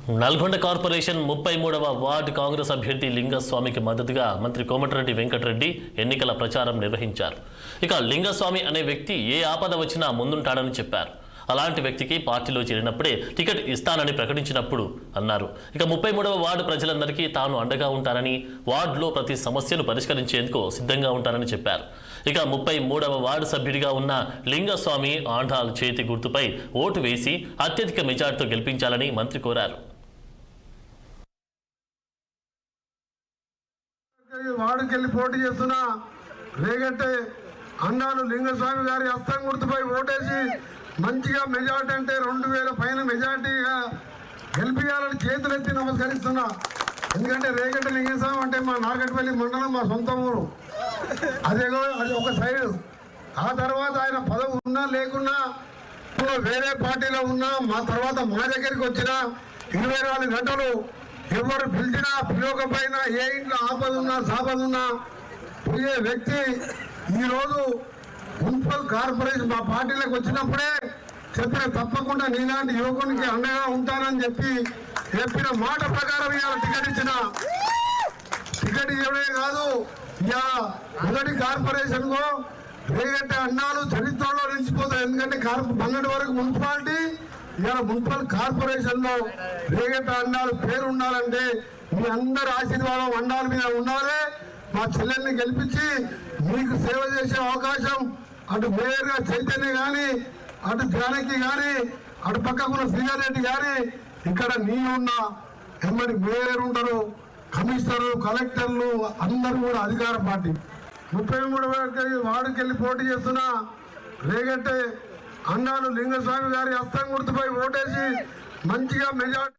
Nalgonda corporation 33వ ward Congress అభ్యర్థి లింగస్వామికి మద్దతుగా మంత్రి కోమటిరెడ్డి వెంకటరెడ్డి ఎన్నికల ప్రచారం నిర్వహించారు. ఇక లింగస్వామి అనే వ్యక్తి ఏ ఆపద వచ్చినా ముందుంటాడని చెప్పారు. అలాంటి వ్యక్తికి పార్టీలో చేరినప్పుడే టికెట్ ఇస్తానని ప్రకటించినప్పుడు అన్నారు. ఇక 33వ వార్డు ప్రజలందరికీ తాను అండగా ఉంటానని, వార్డులో ప్రతి సమస్యను పరిష్కరించేందుకు సిద్ధంగా ఉంటానని చెప్పారు. ఇక 33వ వార్డు సభ్యుడిగా ఉన్న లింగస్వామి ఆండాల్ చేతి గుర్తుపై ఓటు వేసి అత్యధిక మెజార్టీతో గెలిపించాలని మంత్రి కోరారు. వార్డుకెళ్ళి పోటీ చేస్తున్న రేగట్టే అన్నాలు లింగస్వామి గారి హస్తం గుర్తుపై ఓటేసి మంచిగా మెజార్టీ అంటే 2000 పైన మెజార్టీగా గెలిపించాలని చేతులెత్తి నమస్కరిస్తున్నా. ఎందుకంటే రేగట్ట లింగస్వామి అంటే మా నాగట్పల్లి మండలం, మా సొంత ఊరు. అది ఒక సైడు. ఆ తర్వాత ఆయన పదవి ఉన్నా లేకున్నా, వేరే పార్టీలో ఉన్నా, మా తర్వాత మా దగ్గరికి వచ్చిన 24 గంటలు ఎవరు పిలిచినా పిలవకపోయినా, ఏ ఇంట్లో ఆపద ఉన్నా సాపద ఉన్నా పోయే వ్యక్తి. ఈరోజు మున్సిపల్ కార్పొరేషన్ మా పార్టీలోకి వచ్చినప్పుడే చెప్పిన తప్పకుండా నీలాంటి యువకునికి అండగా ఉంటానని చెప్పిన మాట ప్రకారం ఇవాళ టికెట్ ఇచ్చిన. టికెట్ ఇవ్వడే కాదు, ఇవాళ మొదటి కార్పొరేషన్ కు రేగట్టే అన్నాలు చరిత్రలో నిలిచిపోతాయి. ఎందుకంటే మొన్నటి వరకు మున్సిపాలిటీ, ఇవాళ మున్సిపల్ కార్పొరేషన్ లో రేగట్టే అన్నాలు పేరు ఉండాలంటే మీ అందరి ఆశీర్వాదం అన్నాల మీద ఉండాలి. మా చెల్లెల్ని గెలిపించి మీకు సేవ చేసే అవకాశం అటు మేయర్ గా చైతన్య కానీ, అటు జానకి కానీ, అటు పక్కకున్న శ్రీధర్ రెడ్డి కానీ, ఇక్కడ ఉన్న ఎమ్మడి మేయర్ ఉంటారు, కమిషనరు, కలెక్టర్లు అందరూ కూడా అధికార పార్టీ. 33వ వార్డుకెళ్ళి పోటీ చేస్తున్న రేగట్టే అన్నాలు లింగస్వామి గారి హస్తం గుర్తుపై ఓటేసి మంచిగా మెజార్టీ